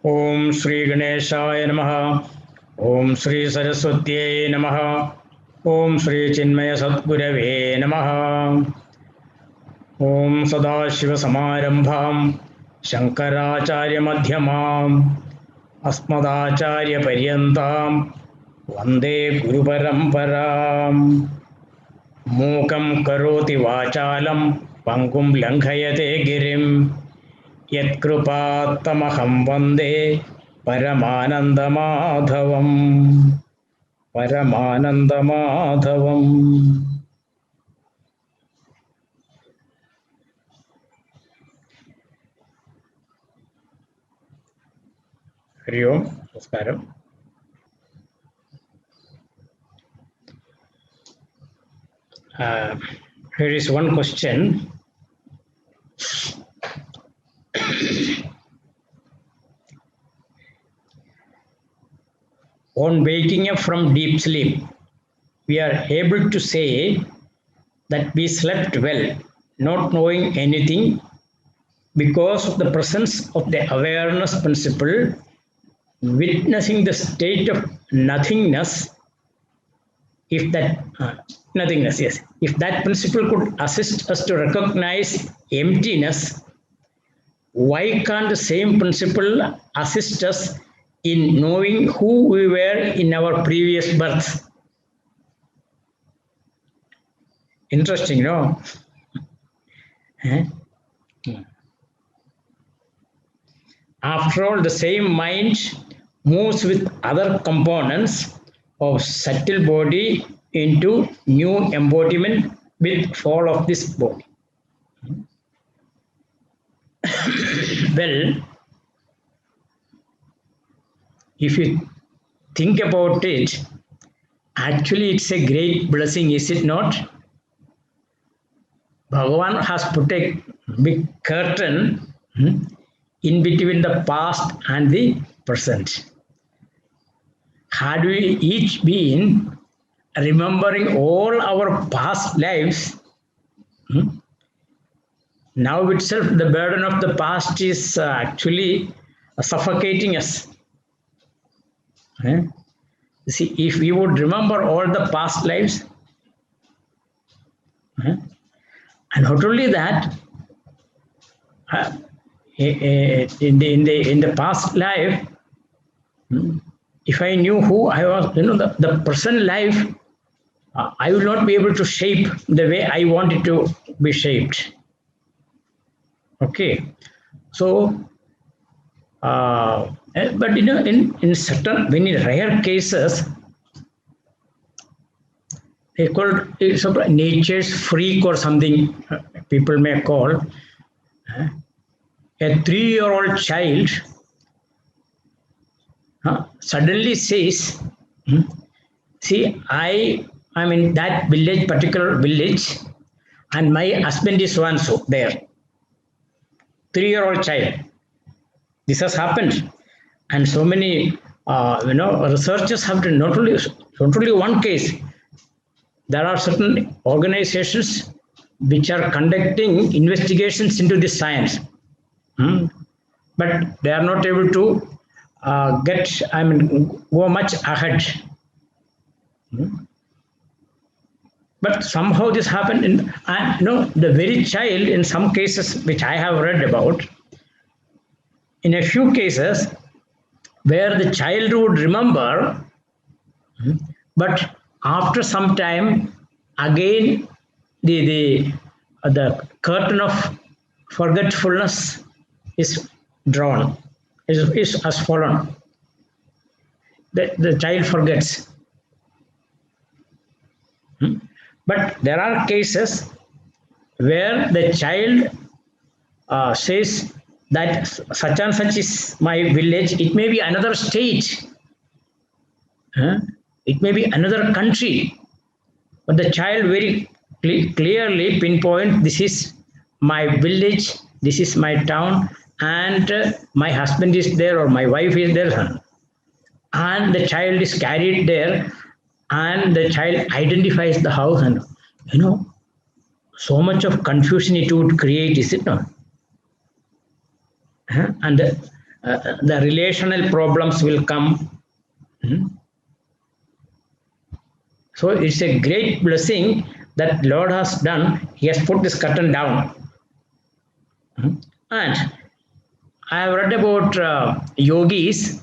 Om Shri Ganeshaya Namaha. Om Shri Saraswatye Namaha. Om Shri Chinmaya Sadgurave Namaha. Om Sadashiva Samarambham Shankaracharya Madhyamam Asmadacharya Paryantam Vande Guru Paramparam. Mukam Karoti Vachalam Pangum Langhayate Girim Yatkrupatamaham Vande Paramanandamadhavam. Paramanandamadhavam. Hari Om. Namaskaram. Here is one question. On waking up from deep sleep, we are able to say that we slept well, not knowing anything because of the presence of the awareness principle, witnessing the state of nothingness. If that nothingness, yes, if that principle could assist us to recognize emptiness, why can't the same principle assist us in knowing who we were in our previous birth? Interesting, no? Eh? After all, the same mind moves with other components of subtle body into new embodiment with fall of this body. Well, if you think about it, actually it's a great blessing, is it not? Bhagavan has put a big curtain in between the past and the present. Had we each been remembering all our past lives, now itself the burden of the past is actually suffocating us. See, if we would remember all the past lives, and not only that, in the past life, if I knew who I was, the present life, I will not be able to shape the way I want it to be shaped. Okay, so, but in certain, many rare cases, they call it nature's freak or something. People may call a 3-year-old child suddenly says, see, I'm in that village, particular village, and my husband is one so there. 3-year-old child. This has happened, and so many researchers have done not only one case. There are certain organizations which are conducting investigations into this science, but they are not able to go much ahead. But somehow this happened the very child, in some cases which I have read about, in a few cases where the child would remember, but after some time again the curtain of forgetfulness is drawn. is has fallen. The child forgets. Hmm? But there are cases where the child says that such and such is my village. It may be another state. Huh? It may be another country. But the child very clearly pinpoint this is my village, this is my town, and my husband is there or my wife is there, and the child is carried there, and the child identifies the house, and you know, so much of confusion it would create, is it not? And the relational problems will come. Hmm? So it's a great blessing that Lord has done. He has put this curtain down. And I have read about yogis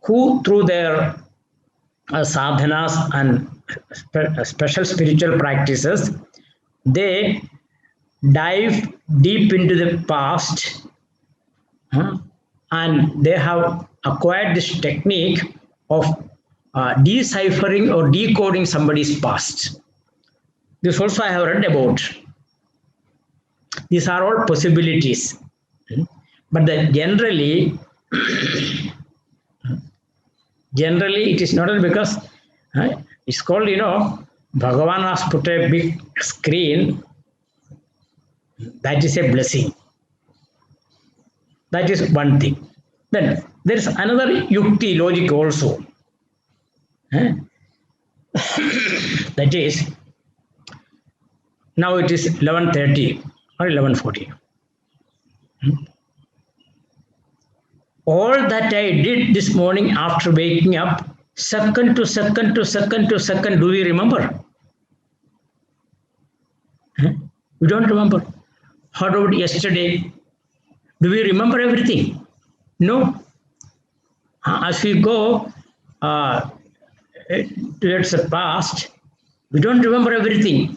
who, through their sadhanas and special spiritual practices, they dive deep into the past, and they have acquired this technique of deciphering or decoding somebody's past. This also I have read about. These are all possibilities. But generally it is not because it's called, Bhagavan has put a big screen. That is a blessing. That is one thing. Then there is another yukti, logic also. That is, now it is 11:30 or 11:40. All that I did this morning after waking up, second to second to second to second, do you remember? You don't remember. How about yesterday? Do we remember everything? No. As we go towards the past, we don't remember everything.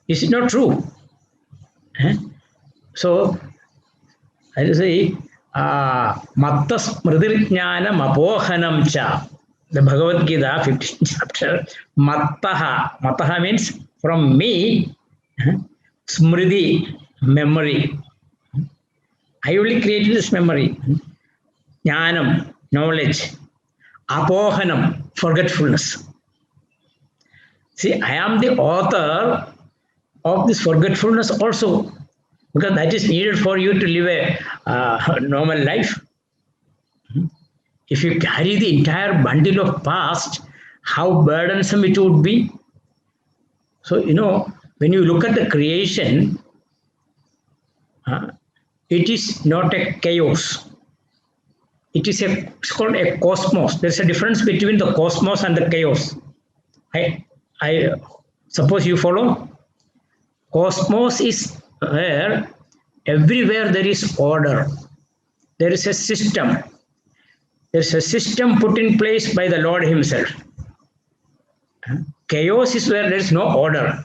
Is it not true? So, I say, Matta Smridirjnanam Apohanam Cha. The Bhagavad Gita, 15th chapter. Mattaha. Mattaha means from me. Smriti, memory. I only created this memory. Jnanam, knowledge. Apohanam, forgetfulness. See, I am the author of this forgetfulness also, because that is needed for you to live a normal life. If you carry the entire bundle of past, how burdensome it would be. So, when you look at the creation, it is not a chaos. It's called a cosmos. There's a difference between the cosmos and the chaos. I suppose you follow. Cosmos is where everywhere there is order. There is a system. There's a system put in place by the Lord Himself. Chaos is where there is no order.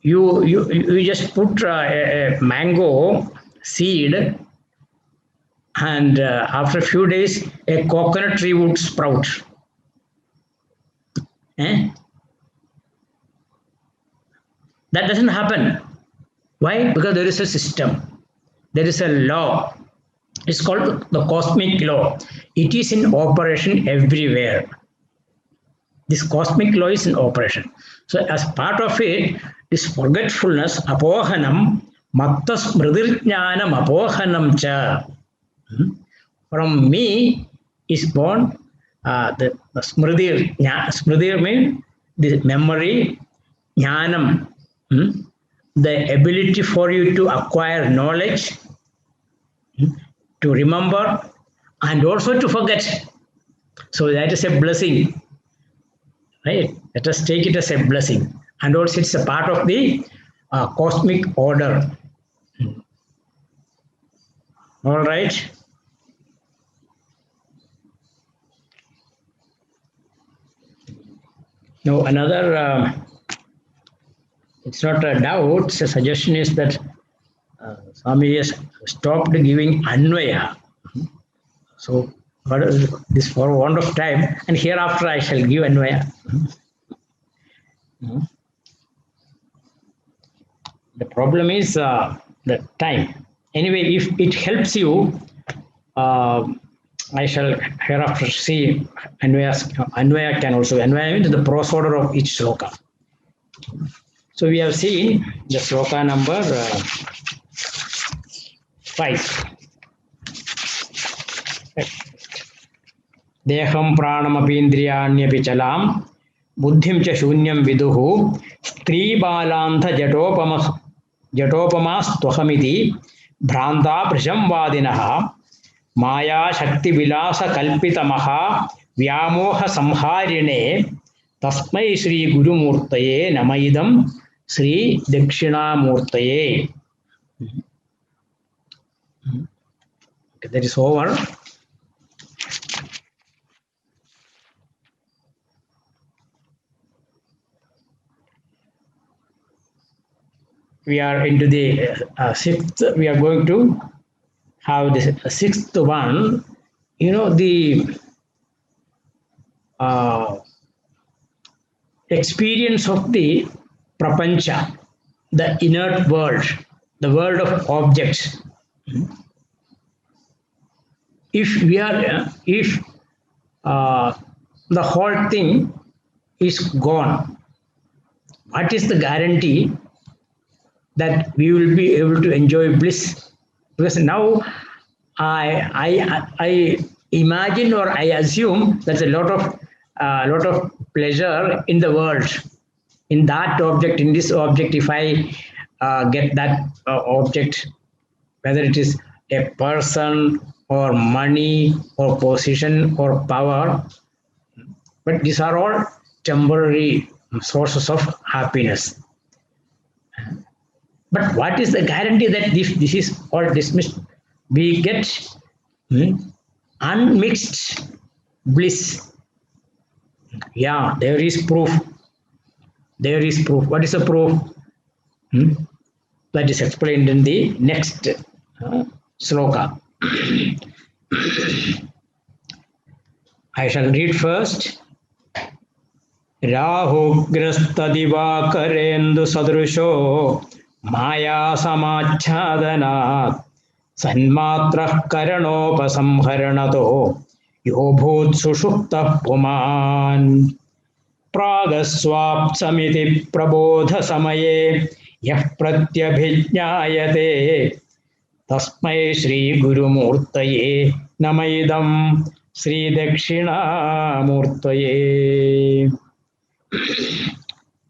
You just put a mango seed, and after a few days, a coconut tree would sprout. That doesn't happen. Why? Because there is a system. There is a law. It's called the cosmic law. It is in operation everywhere. This cosmic law is in operation. So as part of it, this forgetfulness, apohanam, matta smridirjnanam apohanam cha. From me is born the smridir. Smridir means the memory, jnanam, the ability for you to acquire knowledge, to remember, and also to forget. So that is a blessing. Right? Let us take it as a blessing. And also it's a part of the cosmic order. All right. Now another It's not a doubt. The suggestion is that Swami has stopped giving Anvaya. So, what is this for want of time? And hereafter I shall give Anvaya. The problem is the time. Anyway, if it helps you, I shall hereafter see Anvaya can also. Anvaya means the prose order of each sloka. So we have seen the sloka number 5. Deham pranamapindriyanyapi chalam buddhim cha shunyam viduhu stri balantha jatopamas tvahamiti bhranta prashamvadinaha maya shakti vilasa kalpitamaha vyamoha samharine tasmai Sri Guru Murtaye namaidam Sri Dakshina Murtaye. Okay, that is over. We are into the 6th. We are going to have this 6th one. You know, the experience of the prapancha, the inert world, the world of objects. If the whole thing is gone, what is the guarantee that we will be able to enjoy bliss? Because now I imagine or I assume there's a lot of pleasure in the world, in that object, in this object. If I get that object, whether it is a person or money or position or power, but these are all temporary sources of happiness. But what is the guarantee that this is all dismissed? We get unmixed bliss. Yeah, there is proof. There is proof. What is the proof? That is explained in the next sloka. I shall read first. Rahugrastadivakarendhu sadrusho Maya samachhadanat sanmatrah karanopasamharanato yobhut sushuptah puman pragaswapsamiti prabodha samaye yah pratyabhijñāyate tasmai Sri Guru Murtaye namaidam Sri Dakshina Murtaye.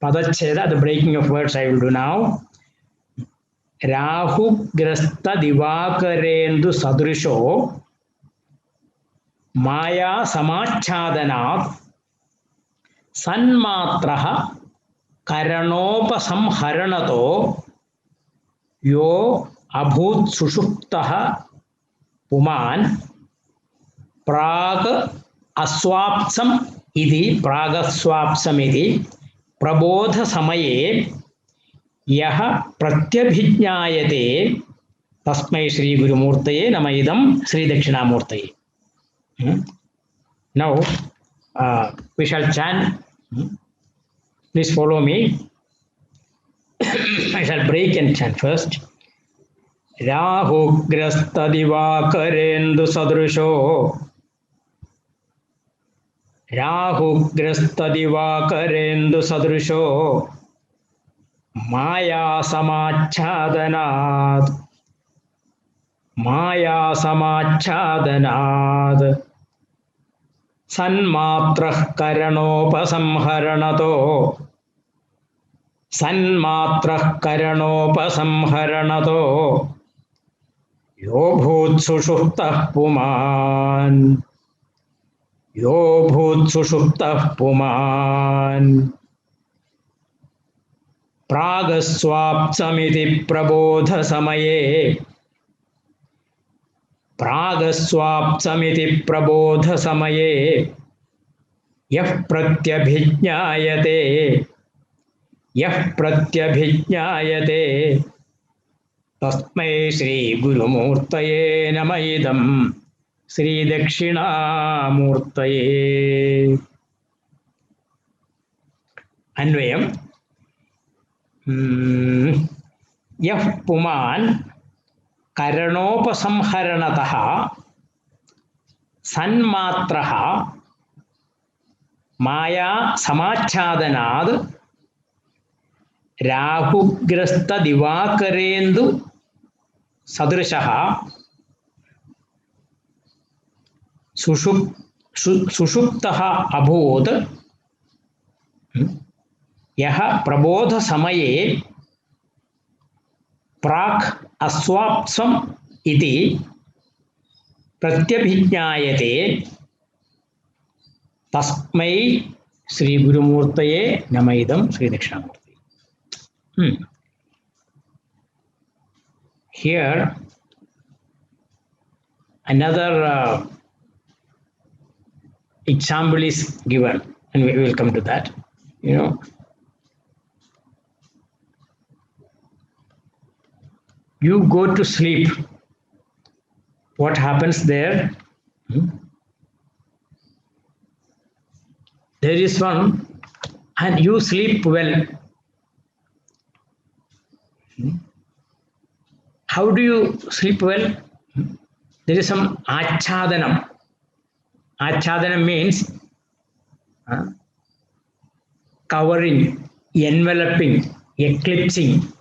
Padacheda, the breaking of words I will do now. Rahu grasta divakarendu sadrisho maya samachhadanat sanmatraha karanopasamharanato yo abhut sushuptaha puman prag aswapsam iti pragaswapsam iti prabodha samaye yah pratyabhijñāyate tasmai Sri Guru Murtaye namaidam Sri Dakshina Murtaye. Now we shall chant. Please follow me. I shall break and chant first. Rahugrasta divakarendu sadrusho Rahugrasta divakarendu sadrusho Maya samachhadanat sanmatrah karanopasamharanato yobhut sushuptah puman pragaswapsamiti prabodha samaye yah pratyabhijñāyate Yah pratyabhijnayate tasmai Sri Gurumurtaye Namaidam Sri Dakshinamurtaye. Anvayam. Yah Puman Karanopasamharanataha Sanmatraha Maya Samachhadanad Rahugrasta Divakarendu Sadrishaha Sushuptaha Abodh Yaha Prabodha Samaye Prak Aswapsam Iti Pratyabhijnayate Tasmai Sri Gurumurtaye Namaidam Sri Dakshinamurti. Here, another example is given, and we will come to that. You go to sleep. What happens there? There is one, and you sleep well. How do you sleep well? There is some achhadanam. Achhadanam means covering, enveloping, eclipsing,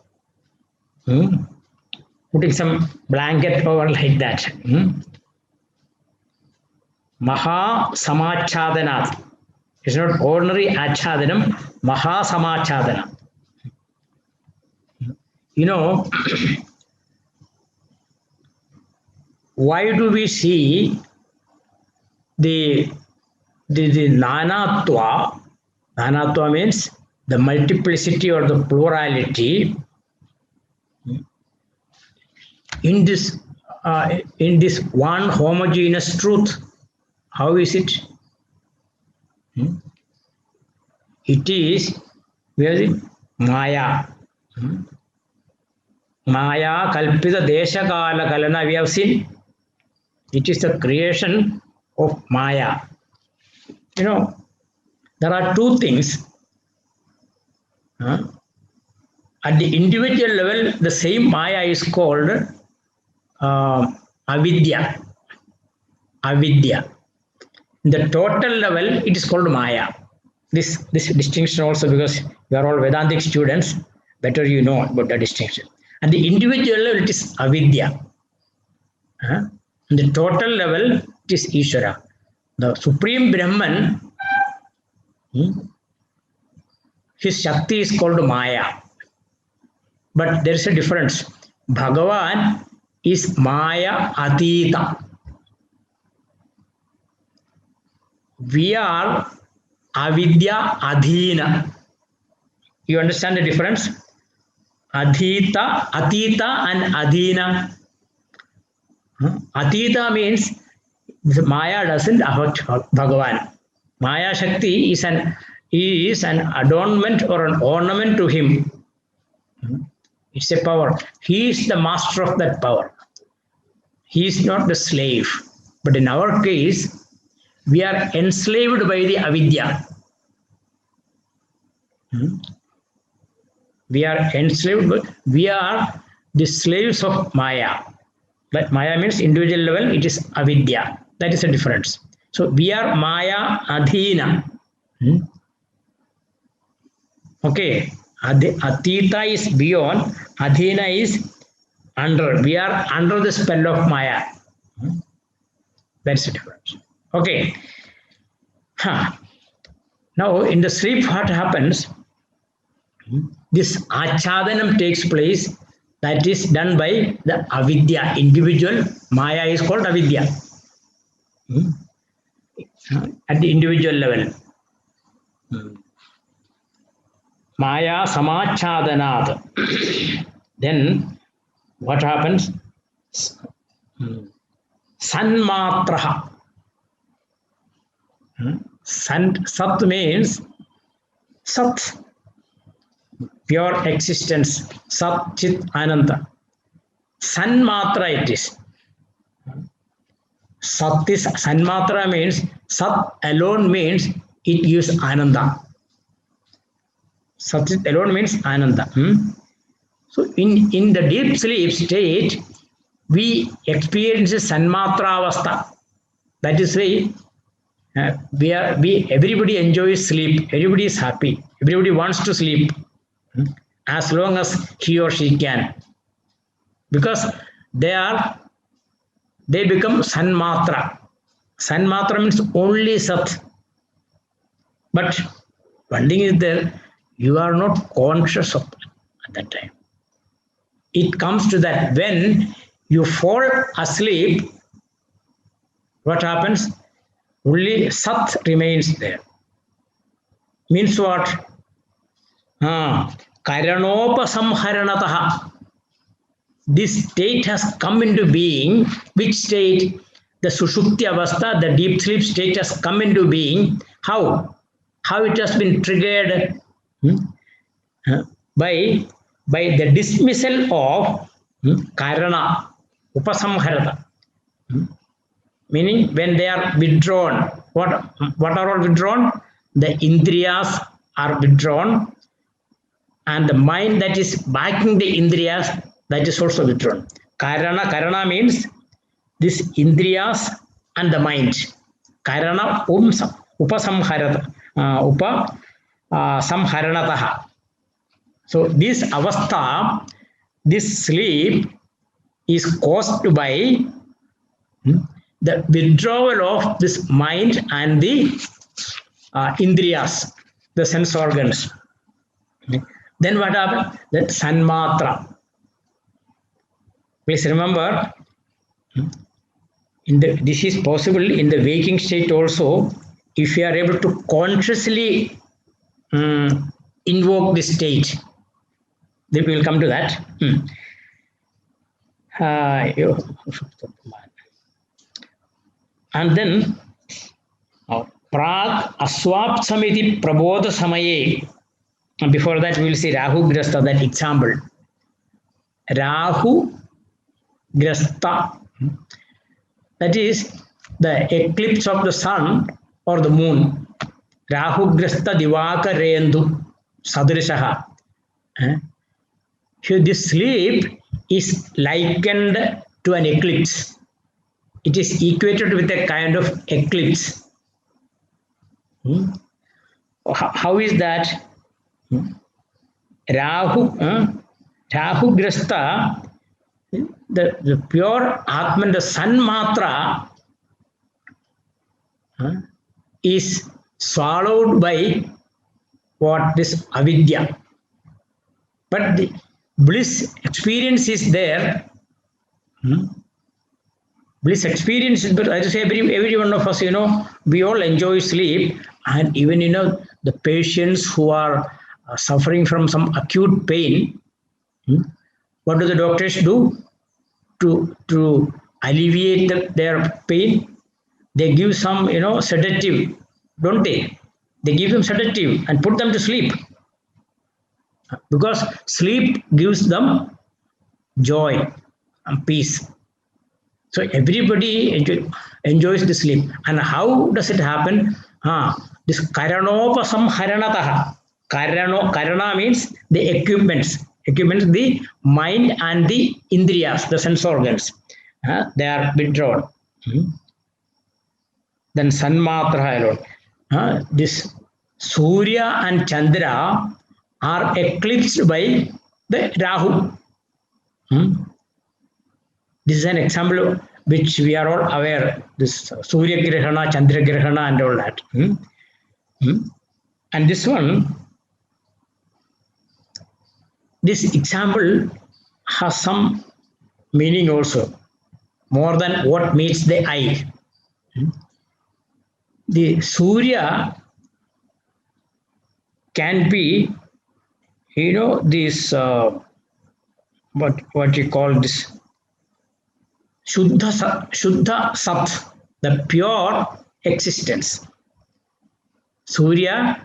putting some blanket over like that. Maha samachhadanat. It's not ordinary achhadanam, maha samachhadanam. Why do we see the nanatva? Nanatva means the multiplicity or the plurality in this one homogeneous truth. How is it? It is very Maya. Maya Kalpita Desha Kala Kalana we have seen. It is the creation of Maya. There are two things. At the individual level, the same Maya is called avidya. Avidya. In the total level, it is called Maya. This distinction also, because we are all Vedantic students, better you know about the distinction. At the individual level, it is avidya. In the total level, it is Ishvara. The Supreme Brahman, his Shakti is called Maya. But there is a difference. Bhagavan is Maya Atita. We are Avidya Adhina. You understand the difference? Adhita, Atita and Adhina. Atita means Maya doesn't affect Bhagavan. Maya Shakti is an adornment or an ornament to him. It's a power. He is the master of that power. He is not the slave. But in our case, we are enslaved by the avidya. We are enslaved, but we are the slaves of Maya. But Maya means individual level, it is avidya. That is the difference. So we are Maya Adhina. Okay. Atita is beyond, Adhina is under. We are under the spell of Maya. That's the difference. Okay. Now in the sleep, what happens? This achadanam takes place, that is done by the avidya. Individual Maya is called avidya. At the individual level. Maya samachhadanat. Then what happens? Sanmatraha. Sat means Sat. pure existence, Sat Chit Ananda. Sanmatra it is. Sat is Sanmatra means Sat alone means it gives Ananda. Sat alone means Ananda. So in the deep sleep state, we experience Sanmatra Avastha. That is why everybody enjoys sleep. Everybody is happy. Everybody wants to sleep as long as he or she can, because they become Sanmatra. Sanmatra means only Sat. But one thing is there, you are not conscious of that at that time. It comes to that when you fall asleep, what happens? Only Sat remains there. Means what? Karanopasamharanataha. This state has come into being. Which state? The Sushupti Avastha, the deep sleep state has come into being. How? How it has been triggered? By the dismissal of Karana, Upasamharata. Meaning when they are withdrawn. What are all withdrawn? The Indriyas are withdrawn, and the mind that is backing the Indriyas, that is also withdrawn. Karana means this Indriyas and the mind. Karana upasamharata, samharanataha. So this avastha, this sleep is caused by the withdrawal of this mind and the Indriyas, the sense organs. Then what happened? That Sanmatra. Please remember, this is possible in the waking state also, if you are able to consciously invoke this state. Then we will come to that. And then Prag Aswapsamiti Prabodha Samaye. Before that, we will see Rahu Grasta, that example. Rahu Grasta. That is the eclipse of the sun or the moon. Rahu Grasta Divaka Rendu Sadrishaha. Here, this sleep is likened to an eclipse. It is equated with a kind of eclipse. How is that? Rahu Grasta, the pure Atman, the Sanmatra, is swallowed by what? This avidya. But the bliss experience is there. Bliss experience is, but I just say every one of us, we all enjoy sleep, and even the patients who are suffering from some acute pain, what do the doctors do to alleviate their pain? They give some sedative, don't they? They give them sedative and put them to sleep, because sleep gives them joy and peace. So everybody enjoys the sleep. And how does it happen? This Karanopasamharanataha. Karana means the equipments, the mind and the Indriyas, the sense organs. They are withdrawn. Then Sanmatra alone. This Surya and Chandra are eclipsed by the Rahu. This is an example which we are all aware. This Surya Grahana, Chandra Grahana, and all that. And this one, this example has some meaning also, more than what meets the eye. The Surya can be, this, what you call this, Shuddha Sat, the pure existence. Surya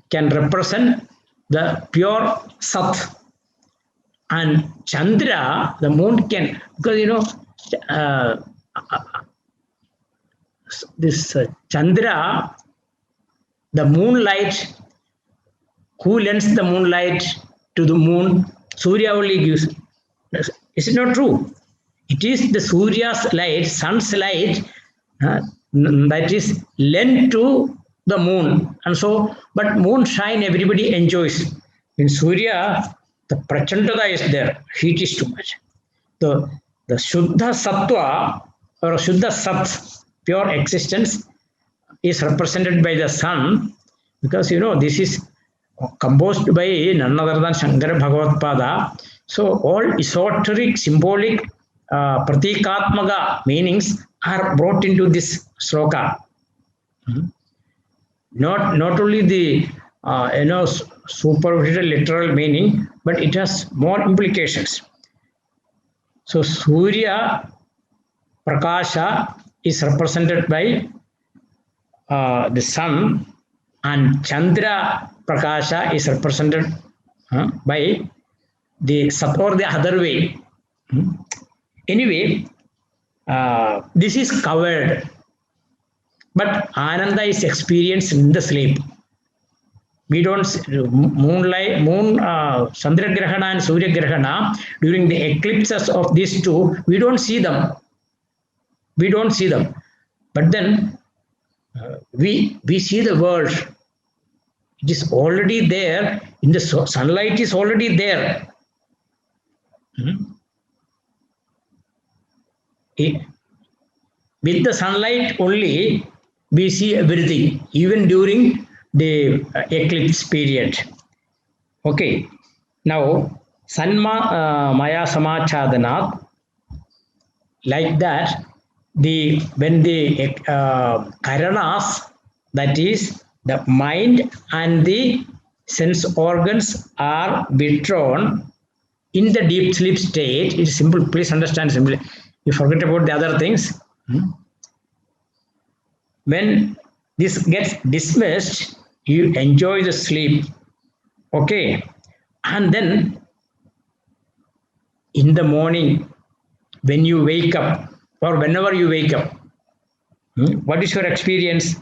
can represent the pure Sat. And Chandra, the moon can, because this Chandra, the moonlight, who lends the moonlight to the moon? Surya only gives. Is it not true? It is the Surya's light, sun's light, that is lent to the moon. And so, but moonshine everybody enjoys. In Surya, the prachandata is there, heat is too much. The Shuddha Sattva or Shuddha Sat, pure existence, is represented by the sun, because this is composed by none other than Shankara Bhagavad-pada. So all esoteric, symbolic, pratikatmaka meanings are brought into this sloka. Not only the superficial literal meaning, but it has more implications. So Surya Prakasha is represented by the sun, and Chandra Prakasha is represented by the Sat, or the other way. Anyway, this is covered, but Ananda is experienced in the sleep. We don't moonlight, Chandra Grahana and Surya Grahana during the eclipses of these two. We don't see them. But then we see the world. It is already there. In the sunlight is already there. With the sunlight only, we see everything, even during the eclipse period. Okay. Now, Sanma Maya Samachadanat, like that, when the Karanas, that is the mind and the sense organs, are withdrawn in the deep sleep state, it is simple, please understand simply. You forget about the other things. When this gets dismissed, you enjoy the sleep. Okay. And then in the morning, when you wake up, or whenever you wake up, what is your experience?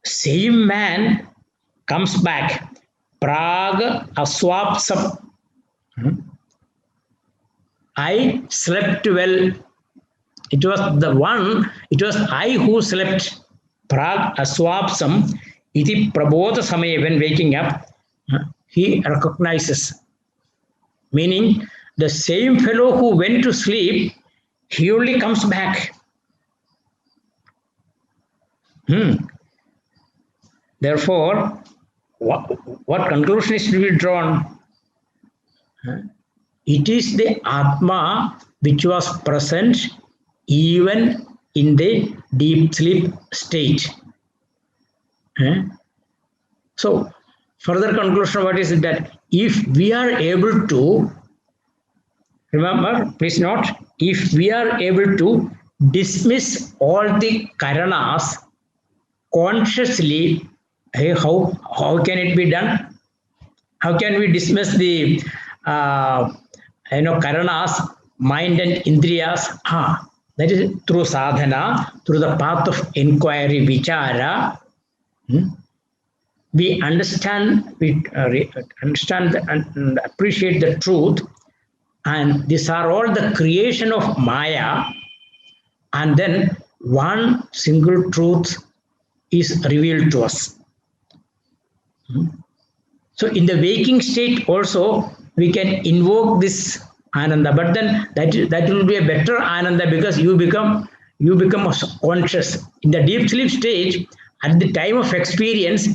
Same man comes back. Prag Aswapsam. I slept well. It was I who slept. Prag Aswapsam iti prabodha samaya, when waking up, he recognizes. Meaning, the same fellow who went to sleep, he only comes back. Therefore, what conclusion is to be drawn? It is the Atma which was present even in the deep sleep state. So, further conclusion, what is it? That if we are able to, remember, please note, if we are able to dismiss all the Karanas consciously, how can it be done? How can we dismiss the Karanas, mind and Indriyas? That is through sadhana, through the path of inquiry, vichara. We understand, and appreciate the truth, and these are all the creation of Maya, and then one single truth is revealed to us. So in the waking state also, we can invoke this Ananda, but then that will be a better Ananda, because you become conscious. In the deep sleep stage, at the time of experience,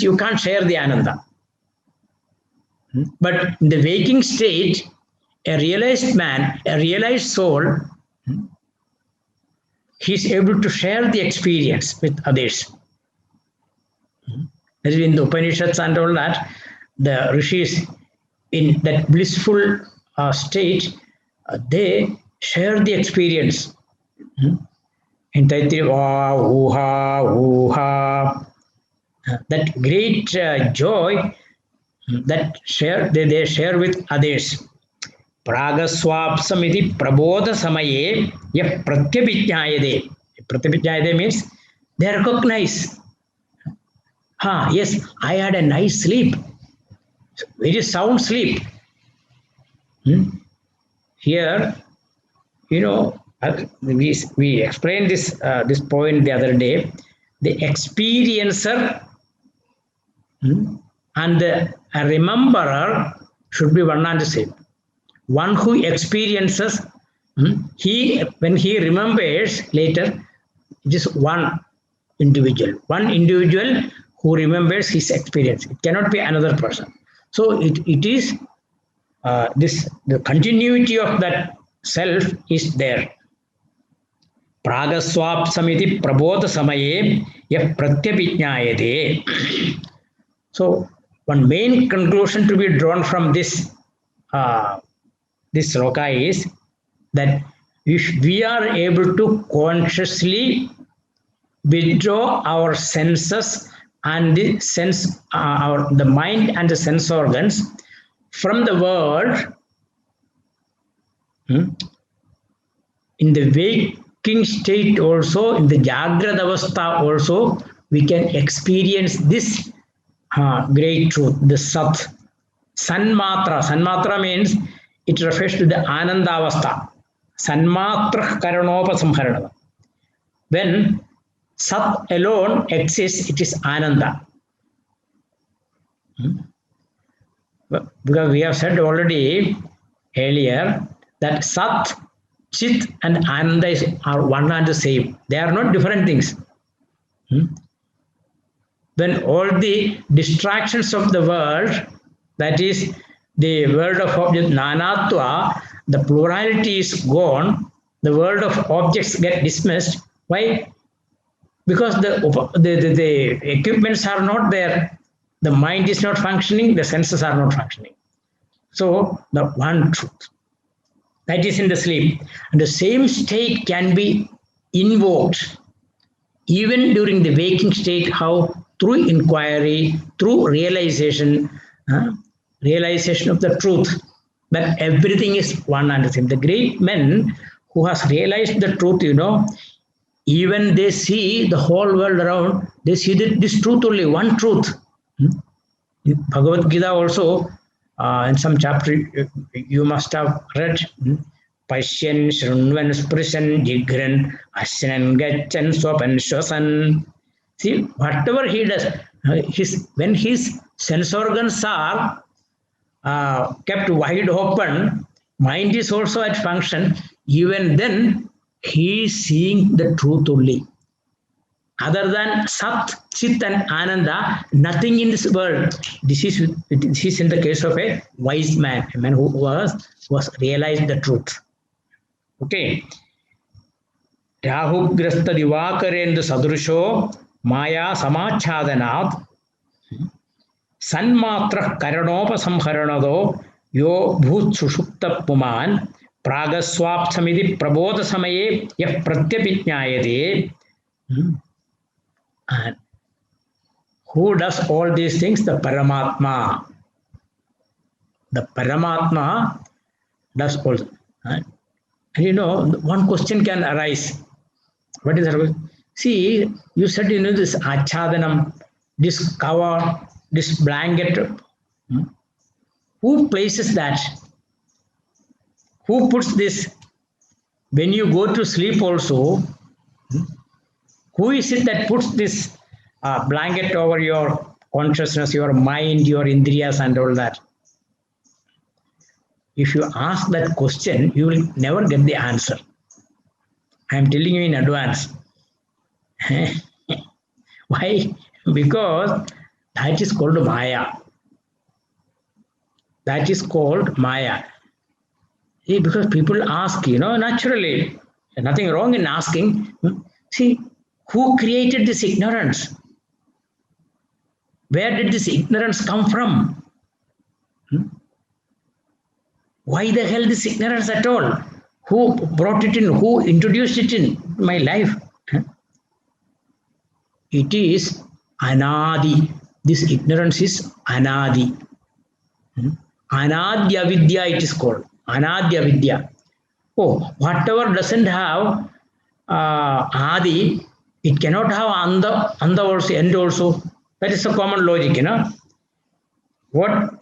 you can't share the Ananda. But in the waking state, a realized man, a realized soul, he is able to share the experience with others. As in the Upanishads and all that, the rishis in that blissful state, they share the experience. in Taittiriya, that great joy that they share with others. Pragaswapsamiti prabodha samaye yah pratyabhityayade. Pratyabhityayade means they recognize, yes, I had a nice sleep, very sound sleep. Here, we explained this point the other day. The experiencer and the rememberer should be one and the same. One who experiences, when he remembers later, it is one individual who remembers his experience. It cannot be another person. So it is the continuity of that self is there. Pragaswapsamiti prabodha samaye yah pratyabhityayate. So one main conclusion to be drawn from this sloka is that if we are able to consciously withdraw our senses and the mind and the sense organs from the world, in the waking state also, in the Jagrata Avastha also, we can experience this great truth, the Sat. Sanmatra. Sanmatra means it refers to the Ananda Avastha. Sanmatra Karanopasamharana. When Sat alone exists, it is Ananda. Because we have said already earlier that Sat, Chit and Ananda are one and the same. They are not different things. When all the distractions of the world, that is the world of object Nanatva, the plurality is gone, the world of objects get dismissed. Why? Because the equipments are not there. The mind is not functioning, the senses are not functioning. So the one truth, that is in the sleep. And the same state can be invoked even during the waking state. How? Through inquiry, through realization of the truth, that everything is one and the same. The great men who has realized the truth, even they see the whole world around, they see this truth only, one truth. In Bhagavad Gita also, in some chapter you must have read, Pashyan, Shrunvan, Sprishan, Jigran, Asyan, Gachan, Swapan, Shwasan. See, whatever he does, when his sense organs are kept wide open, mind is also at function, even then he is seeing the truth only. Other than Sat, Chit and Ananda, nothing in this world. This is in the case of a wise man, a man who was realized the truth. Okay. Rahugrasta Divakarendra Sadrusho Maya Samachhadanat Sanmatra Karanopa Samharanado Yo Bhut Sushupta Puman Pragaswapsamiti Prabodha Samaye Yah Pratyabhityayate. And who does all these things? The Paramatma. The Paramatma does all. And one question can arise. What is that? See, you said, this Achadanam, this cover, this blanket. Who places that? Who puts this? When you go to sleep also, who is it that puts this blanket over your consciousness, your mind, your indriyas and all that? If you ask that question, you will never get the answer. I am telling you in advance. Why? Because that is called Maya. That is called Maya. See, because people ask, naturally, nothing wrong in asking. See, who created this ignorance? Where did this ignorance come from? Why the hell this ignorance at all? Who brought it in? Who introduced it in my life? it is anadi. This ignorance is anadi. Anadya vidya it is called. Anadya vidya. Oh, whatever doesn't have adi, it cannot have anda also, end also. That is a common logic, What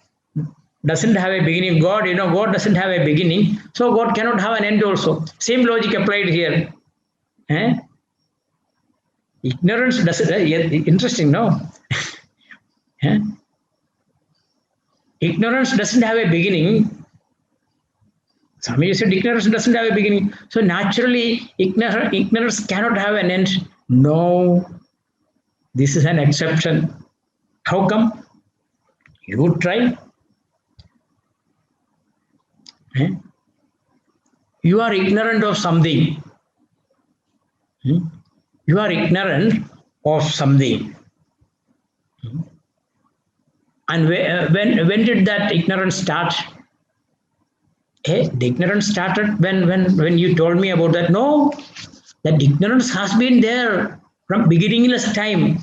doesn't have a beginning, God, God doesn't have a beginning, so God cannot have an end also. Same logic applied here. Ignorance doesn't, interesting, no? Ignorance doesn't have a beginning. Swami said ignorance doesn't have a beginning. So naturally, ignorance cannot have an end. No, this is an exception. How come? You try. You are ignorant of something. You are ignorant of something. And when did that ignorance start? The ignorance started when you told me about that. No, that ignorance has been there from beginningless time.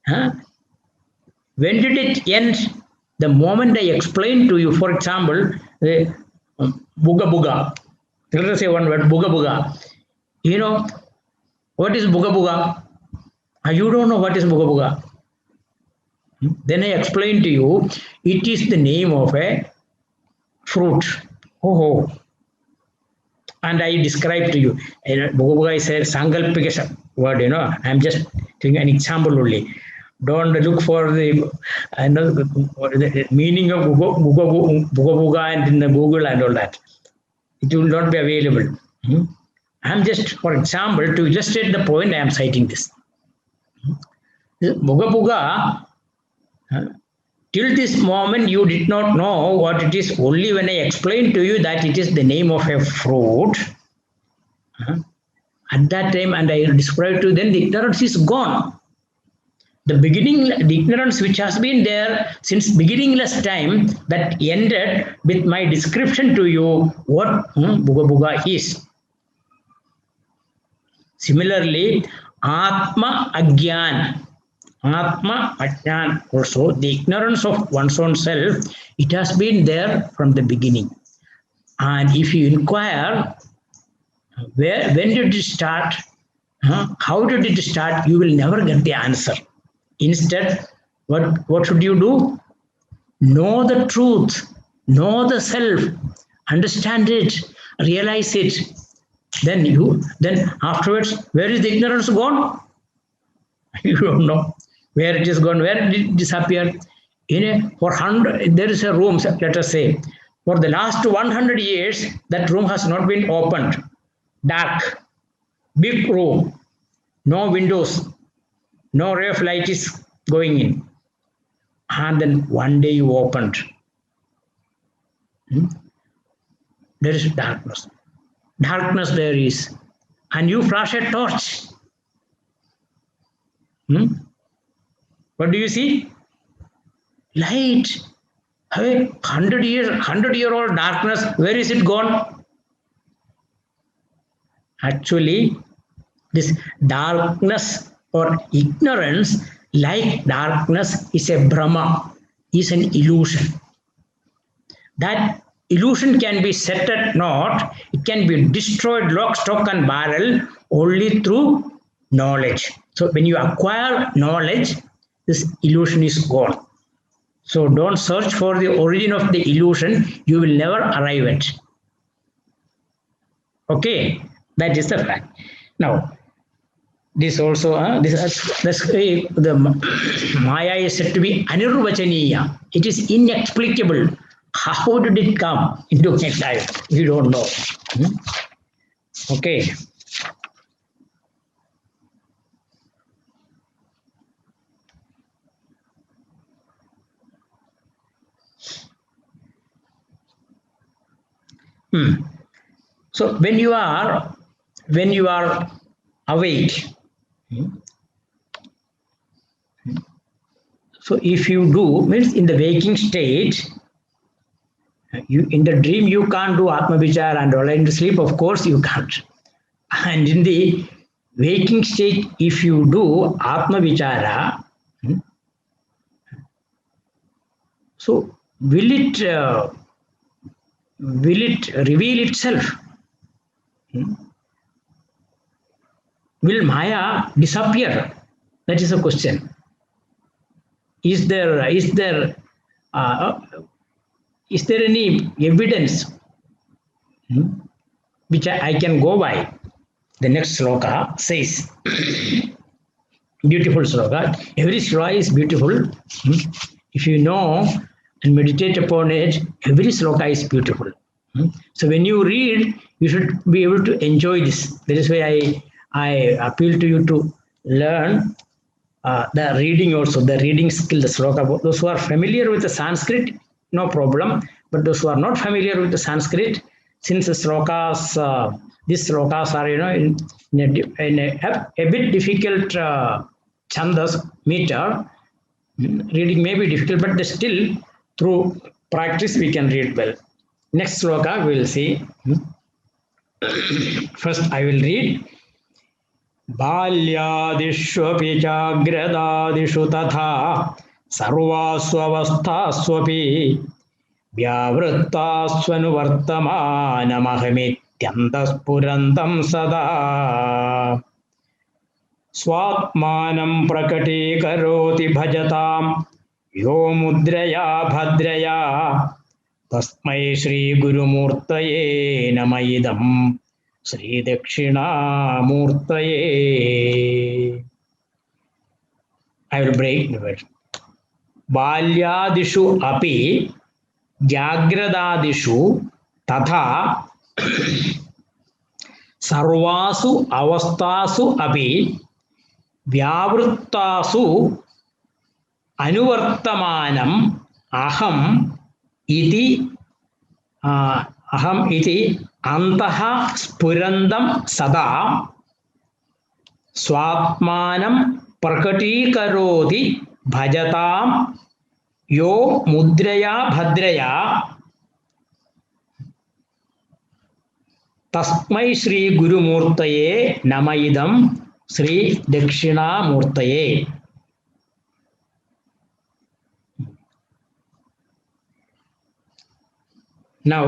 When did it end? The moment I explained to you, for example, the buga buga. Let us say one word, buga buga. You know, what is buga buga? You don't know what is buga buga. Then I explained to you, it is the name of a fruit. Oh. And I described to you. Buga buga is a sankalpika word, I'm just giving an example only. Don't look for the meaning of buga buga and in the Google and all that. It will not be available. I'm just, for example, to illustrate the point, I am citing this. Buga buga, till this moment you did not know what it is. Only when I explained to you that it is the name of a fruit, at that time, and I described to you, then the ignorance is gone. The ignorance which has been there since beginningless time, that ended with my description to you what buga buga is. Similarly, Atma Agyan. Atma Ajnan also, the ignorance of one's own self, it has been there from the beginning. And if you inquire, when did it start? How did it start? You will never get the answer. Instead, what should you do? Know the truth, know the self, understand it, realize it. Then afterwards, where is the ignorance gone? You don't know where it is gone, where did it disappear. There is a room, let us say, for the last 100 years, that room has not been opened. Dark, big room, no windows, no ray of light is going in. And then one day you opened. There is darkness. Darkness there is. And you flash a torch. What do you see? Light. 100-year-old darkness, where is it gone? Actually, this darkness or ignorance, like darkness, is a Brahma, is an illusion. That illusion can be set at naught, it can be destroyed lock, stock and barrel only through knowledge. So when you acquire knowledge, this illusion is gone. So don't search for the origin of the illusion, you will never arrive at. Okay, that is the fact. Now, this also, the Maya is said to be anirvachaniya. It is inexplicable. How did it come into my life? You don't know. Okay. So when you are awake, so if you do, means in the waking state, in the dream you can't do Atma Vichar and all. In the sleep, of course, you can't. And in the waking state, if you do Atma Vichara, so will it reveal itself? Will Maya disappear? That is a question. Is there uh, any evidence which I can go by? The next sloka says, beautiful sloka. Every sloka is beautiful. If you know and meditate upon it, every sloka is beautiful. So when you read, you should be able to enjoy this. That is why I appeal to you to learn the reading also, the reading skill, the sloka. Those who are familiar with the Sanskrit, no problem. But those who are not familiar with the Sanskrit, since the slokas, these slokas are, in a bit difficult chandas meter, reading may be difficult, but still through practice we can read well. Next sloka we will see. First I will read. बाल्यादिष्वपि जाग्रदादिषु तथा सर्वास्वस्थास्वपि व्यावृत्तास्वनुवर्तमानमहमित्यन्तःस्फुरन्तं सदा स्वात्मानं प्रकटीकरोति भजतां यो मुद्रया भद्रया तस्मै श्रीगुरुमूर्तये नमः इदम् श्री दक्षिणामूर्तये. I will break the word. बाल्यादिषु अपि जाग्रदादिषु तथा सर्वासु अवस्थासु अपि व्यावृत्तासु अनुवर्तमानम् अहम् इति अन्तः स्फुरन्तं सदा स्वात्मानं प्रकटीकरोति भजतां यो मुद्रया भद्रया तस्मै श्री गुरुमूर्तये नमः इदं श्री दक्षिणामूर्तये. Now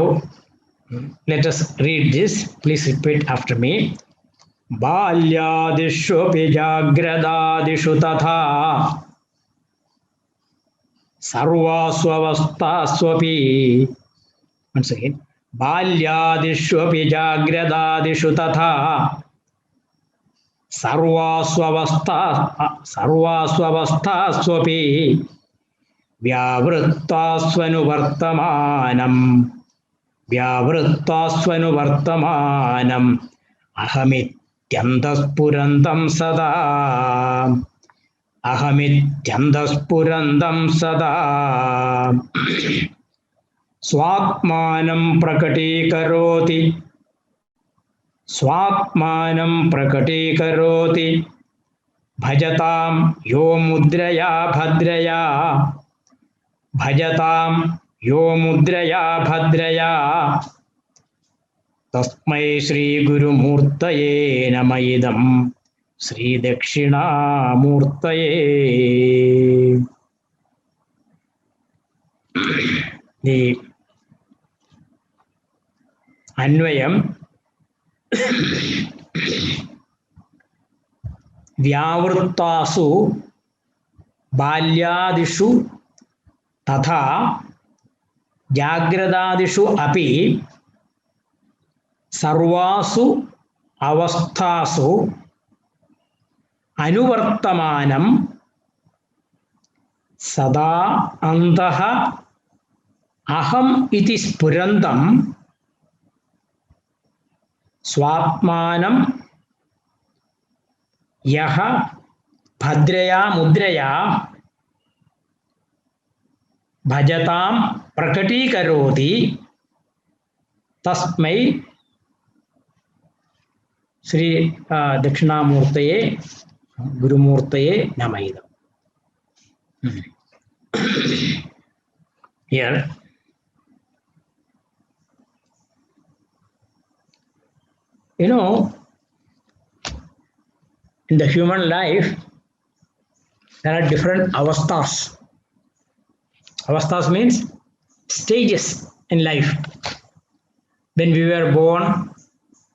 let us read this. Please repeat after me. बाल्यादिष्वपि जाग्रदादिषु तथा सर्वास्वस्थास्वपि. Once again. बाल्यादिष्वपि जाग्रदादिषु तथा सर्वास्वस्थास्वपि व्यावृत्तास्वनुवर्तमानम् अहमित्यन्तःस्फुरन्तं सदा स्वात्मानं प्रकटीकरोति भजतां यो मुद्रया भद्रया तस्मै श्री गुरुमूर्तये नमः इदं श्री दक्षिणामूर्तये. The अन्वयम व्यावृत्तासु बाल्यादिषु तथा जाग्रदादिषु अपि सर्वासु अवस्थासु अनुवर्तमानं सदा अन्तः अहम् इति स्फुरन्तं स्वात्मानं यः भद्रया मुद्रया भजतां प्रकटीकरोति तस्मै श्री दक्षिणामूर्तये गुरुमूर्तये नमः इदम्. Here in the human life, there are different avasthas. Avasthas means stages in life. When we were born,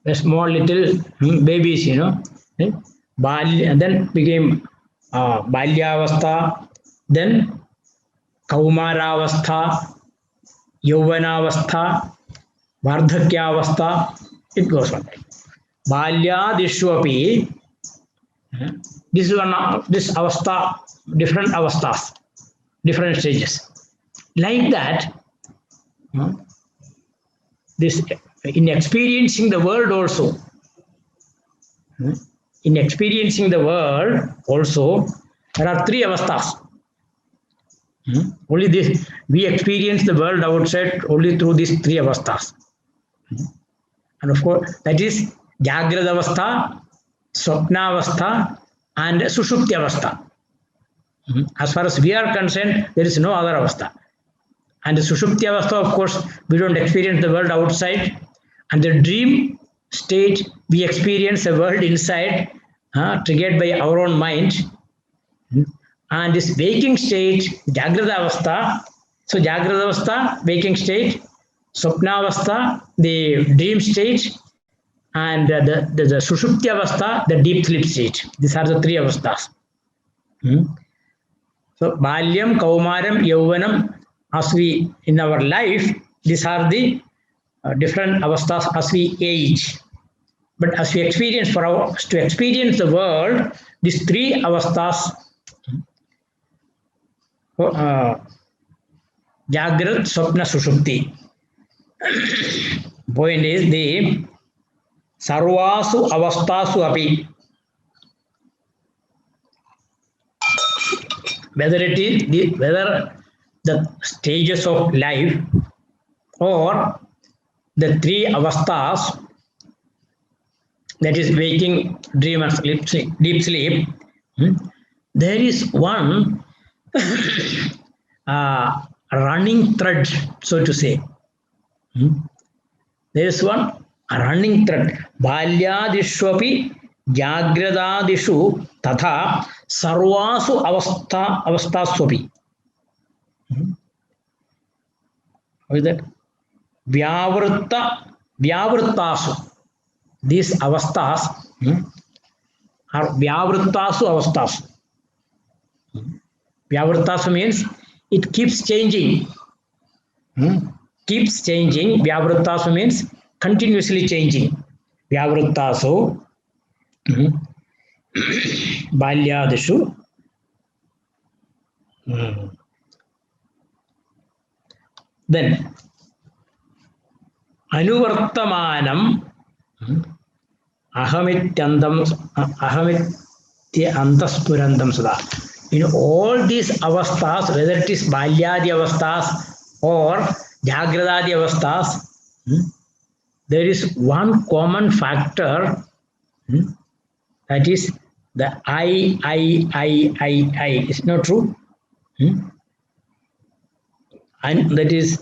a small little babies, and then became Balyavastha, then Kaumaravastha, Yauvanavastha, Vardhakyavastha, it goes on. Balyadishu api, this is one, this avastha, different avasthas, different stages. Like that, this in experiencing the world also, in experiencing the world also, there are three avasthas. Only this, we experience the world outside only through these three avasthas. And of course, that is Jagrad avastha, Swapna avastha, and Sushupti avastha. As far as we are concerned, there is no other avastha. And the Sushupti avastha, of course, we don't experience the world outside. And the dream state, we experience the world inside, triggered by our own mind. And this waking state, Jagrada avastha, so Jagrada avastha, waking state, Swapna avastha, the dream state, and the Sushupti avastha, the deep sleep state. These are the three avasthas. So Balyam, Kaumaram, Yauvanam, as we, in our life, these are the different avasthas as we age. But as we experience, to experience the world, these three avasthas, Jagrat, Swapna, Sushupti. Point is the Sarvasu avasthasu api. Whether the stages of life or the three avasthas, that is waking, dream and deep sleep, there is one running thread, so to say. There is one running thread. Balyadishwapi Jagradadishu Tatha Sarvasu avasthaswapi. How is that? Vyavrittasu. These avasthas are Vyavrittasu avasthas. Vyavrittasu means it keeps changing. Keeps changing. Vyavrittasu means continuously changing. Vyavrittasu Balyadishu then Anuvartamanam Ahamitya Antaspurandam Sada. In all these avasthas, whether it is Balyadi avasthas or Jagradadi avasthas, there is one common factor, that is the I. It's not true? And that is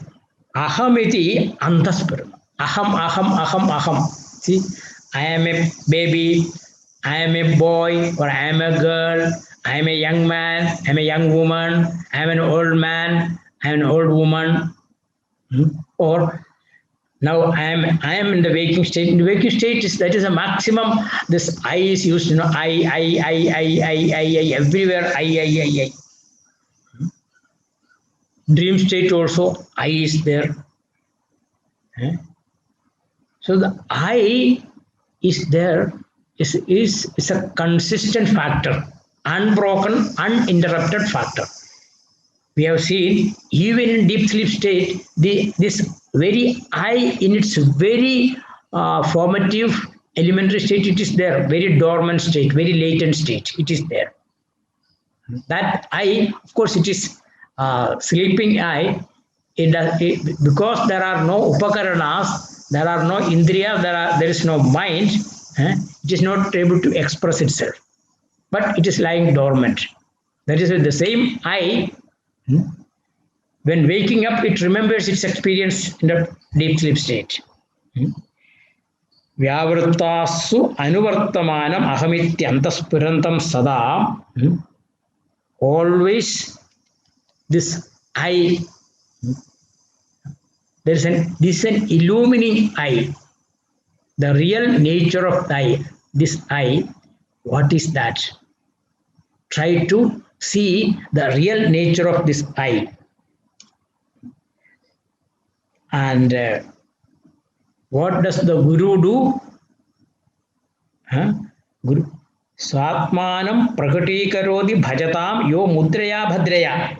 Ahamiti Antasparam. Aham. See, I am a baby, I am a boy, or I am a girl, I am a young man, I am a young woman, I am an old man, I am an old woman, or now I am in the waking state. In the waking state, that is a maximum. This I is used, I, everywhere, I. Dream state also, I is there. So the I is there, is a consistent factor, unbroken, uninterrupted factor. We have seen even in deep sleep state, this very I in its very formative elementary state, it is there, very dormant state, very latent state, it is there. That I, of course, it is sleeping I, because there are no upakaranas, there are no indriya, there is no mind, it is not able to express itself, but it is lying dormant. That is the same I, when waking up, it remembers its experience in the deep sleep state. Vyavrittasu anuvartamanam ahamityantaspirantam sada. Always this I, this is an illumining I. The real nature of I, this I, what is that? Try to see the real nature of this I. And what does the Guru do? Guru Swatmanam Prakatikarodi Bhajatam Yo Mudraya Bhadraya.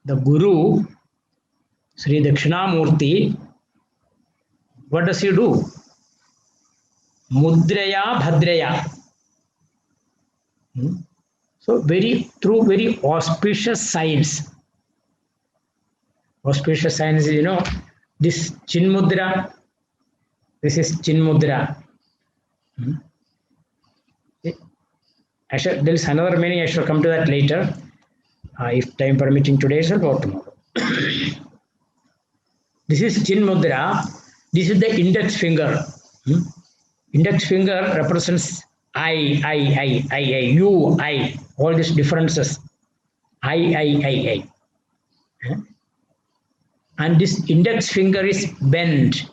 The Guru, Sri Dakshinamurti, what does he do? Mudraya Bhadraya. So through very auspicious signs. Auspicious signs, this Chinmudra, this is Chinmudra. There is another meaning, I shall come to that later, if time permitting today or tomorrow. This is Chinmudra, this is the index finger. Index finger represents I, you, I, all these differences. I. And this index finger is bent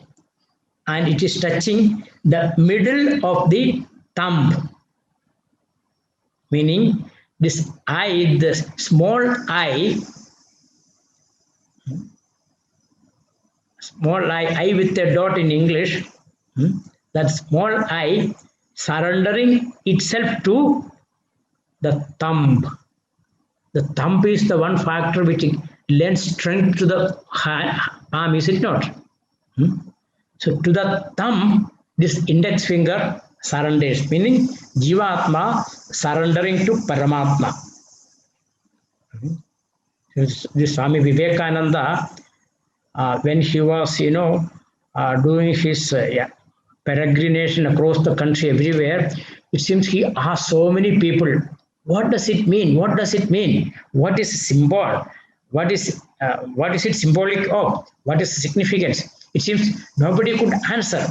and it is touching the middle of the thumb. Meaning this I, the small I with a dot in English, that small I surrendering itself to the thumb. The thumb is the one factor which lends strength to the palm, is it not? So to the thumb, this index finger surrenders, meaning Jivatma surrendering to Paramatma. This Swami Vivekananda, when he was, doing his peregrination across the country everywhere, it seems he asked so many people, what does it mean? What does it mean? What is a symbol? What is it symbolic of? What is the significance? It seems nobody could answer.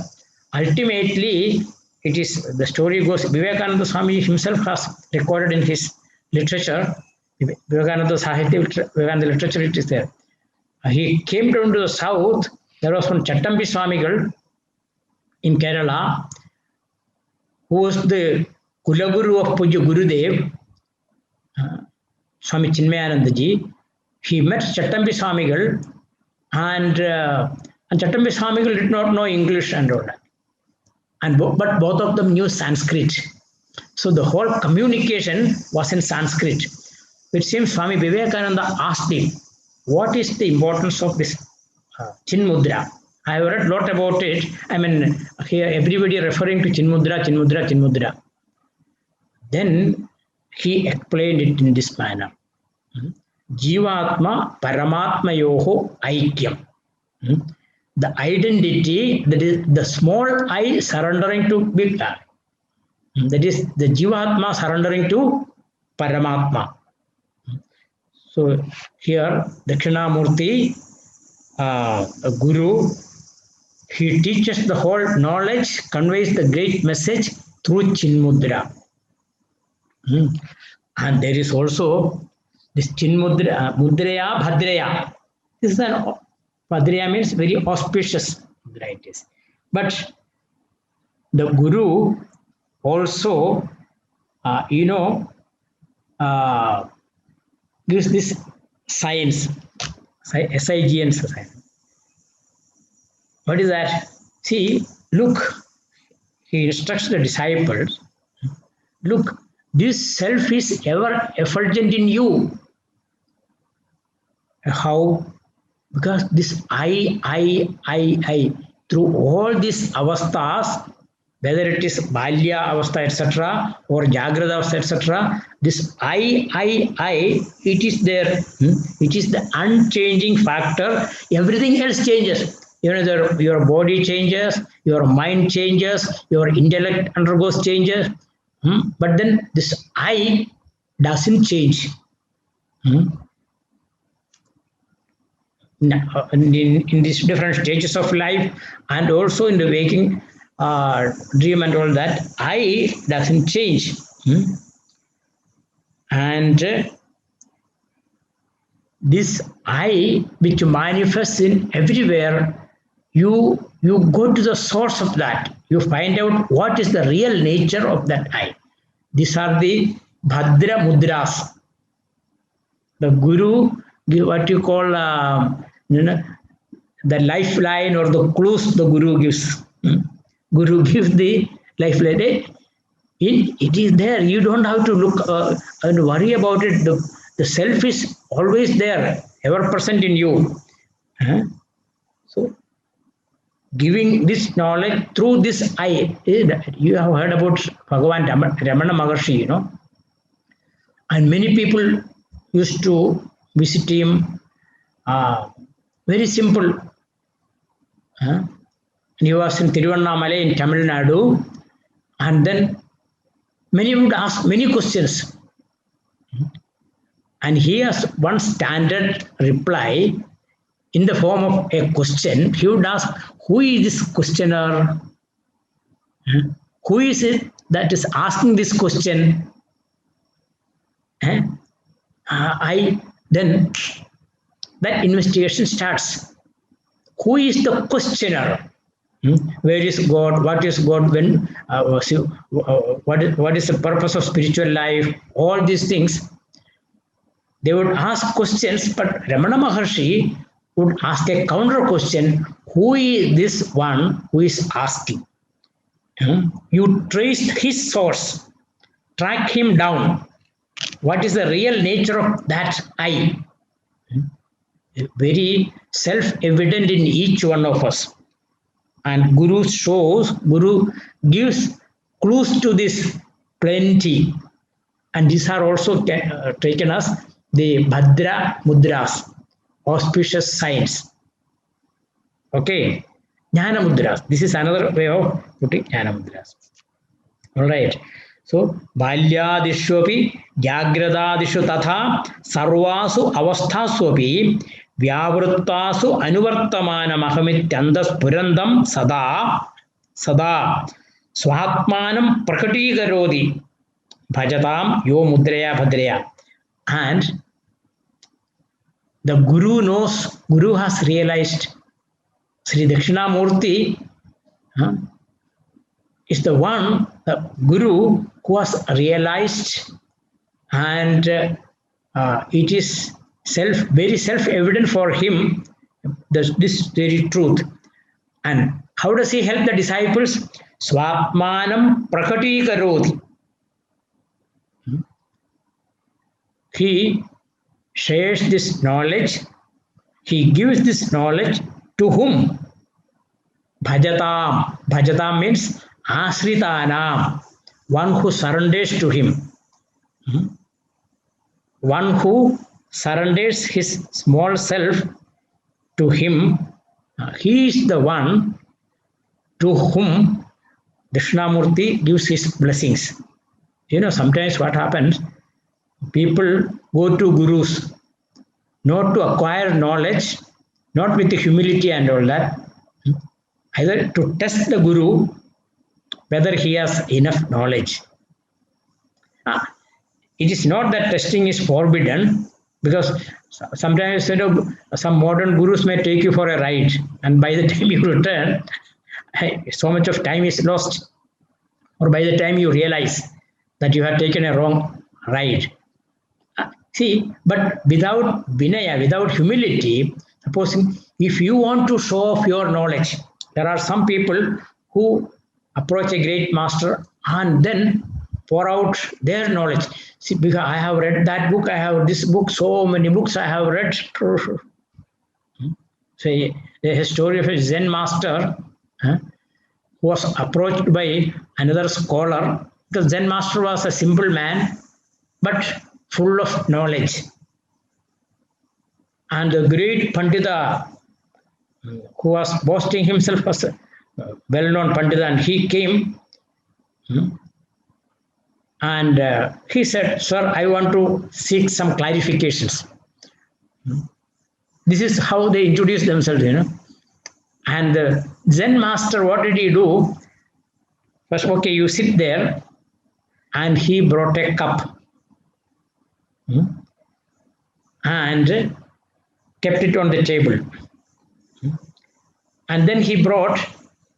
Ultimately, it is, the story goes, Vivekananda Swami himself has recorded in his literature, Vivekananda Sahitya, Vivekananda literature, it is there. He came down to the south. There was one Chattambi Swamigal in Kerala, who was the Kulaguru of Puja Gurudev, Swami Chinmayanandaji. He met Chattambi Swamigal, and Chattambi Swamigal did not know English and all that. But both of them knew Sanskrit. So the whole communication was in Sanskrit. It seems Swami Vivekananda asked him, what is the importance of this Chinmudra? I have read a lot about it. I mean, here everybody referring to Chinmudra. Then he explained it in this manner. Jivatma Paramatma Yoho Aikyam. The identity, that is the small I surrendering to big I. That is the Jivatma surrendering to Paramatma. So here, Dakshinamurti, a guru, he teaches the whole knowledge, conveys the great message through Chinmudra. And there is also this Chinmudra, Mudraya Bhadraya. This is an Bhadraya means very auspicious mudra it is. But the Guru also, gives this science, SIGN society. What is that? See, look, he instructs the disciples, look, this self is ever effulgent in you. How? Because this I, through all these avasthas, whether it is Balya avastha, etc., or Jagrada avastha, etc., this I, it is there. It is the unchanging factor. Everything else changes. Your body changes, your mind changes, your intellect undergoes changes. But then this I doesn't change. in these different stages of life, and also in the waking dream and all that, I doesn't change. And this I, which manifests in everywhere, you go to the source of that. You find out what is the real nature of that I. These are the Bhadra Mudras. The Guru, what you call, the lifeline or the clues the Guru gives. Guru gives the lifeline. It is there. You don't have to look and worry about it. The self is always there, ever present in you. So, giving this knowledge through this I, you have heard about Bhagavan Ramana Maharshi, and many people used to visit him. Very simple. He was in Tiruvannamalai in Tamil Nadu, and then many would ask many questions. And he has one standard reply in the form of a question. He would ask, who is this questioner? Who is it that is asking this question? Then that investigation starts. Who is the questioner? Where is God? What is God? When? What is the purpose of spiritual life? All these things. They would ask questions, but Ramana Maharshi would ask a counter question: who is this one who is asking? You trace his source, track him down. What is the real nature of that I? Very self-evident in each one of us. And Guru gives clues to this plenty. And these are also taken as the Bhadra Mudras, auspicious signs. Okay, Jnana Mudras. This is another way of putting Jnana Mudras. All right. So, Balyadishu api, Jagradadishu tatha, Sarvasu avasthasu api, Vyavruttasu anuvartamana mahamityanda purandam sada, Swatmanam prakati garodi, Bhajatam yo mudraya bhadraya. And the Guru knows, Guru has realized, Sri Dakshinamurti is the one, the Guru, who has realized, and it is very self-evident for him, this very truth. And how does he help the disciples? Swatmanam prakati karoti. He shares this knowledge, he gives this knowledge to whom? Bhajatam. Bhajatam means Asritanam, one who surrenders to him. One who surrenders his small self to him, he is the one to whom Dakshinamurti gives his blessings. Sometimes what happens, people go to gurus not to acquire knowledge, not with humility and all that, either to test the guru whether he has enough knowledge. It is not that testing is forbidden, because sometimes some modern gurus may take you for a ride, and by the time you return, so much of time is lost, or by the time you realize that you have taken a wrong ride. See, but without vinaya, without humility, supposing if you want to show off your knowledge, there are some people who approach a great master and then pour out their knowledge. See, because I have read that book, I have this book, so many books I have read. So a story of a Zen master who was approached by another scholar. The Zen master was a simple man, but full of knowledge. And the great Pandita, who was boasting himself as a well-known Pandita, and he came and he said, "Sir, I want to seek some clarifications." This is how they introduce themselves, And the Zen master, what did he do? First, okay, you sit there, and he brought a cup and kept it on the table. And then he brought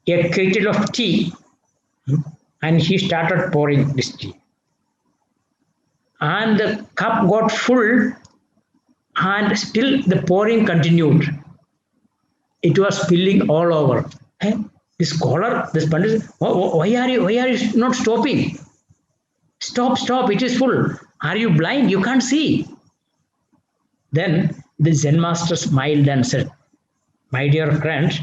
a kettle of tea and he started pouring this tea. And the cup got full and still the pouring continued. It was spilling all over. Hey, this scholar, this pandit, why are you not stopping? Stop, it is full. Are you blind? You can't see. Then the Zen master smiled and said, my dear friend,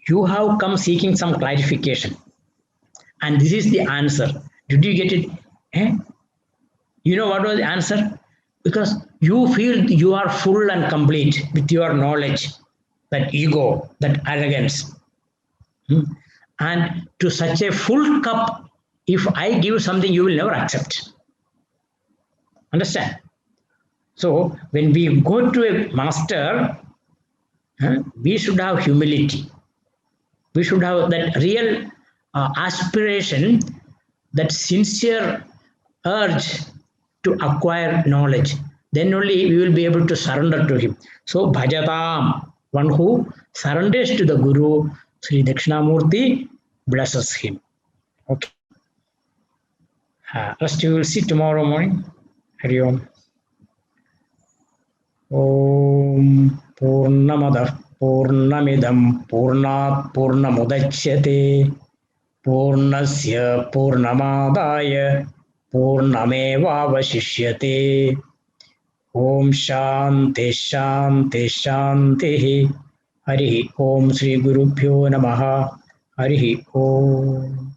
you have come seeking some clarification. And this is the answer. Did you get it? You know what was the answer? Because you feel you are full and complete with your knowledge, that ego, that arrogance. And to such a full cup, if I give something, you will never accept. Understand? So when we go to a master, we should have humility. We should have that real aspiration, that sincere urge to acquire knowledge. Then only we will be able to surrender to him. So Bhajatam, one who surrenders to the Guru, Sri Dakshinamurti blesses him. Okay. Rest you will see tomorrow morning. Hari Om. Om Purnamadah Purnamidam Purnat Purnamudachyate Purnasya Purnamadaya Purnamevavashishyate. Om Shanti Shanti Shanti. Hari Om Sri Gurubhyo Namaha. Hari Om.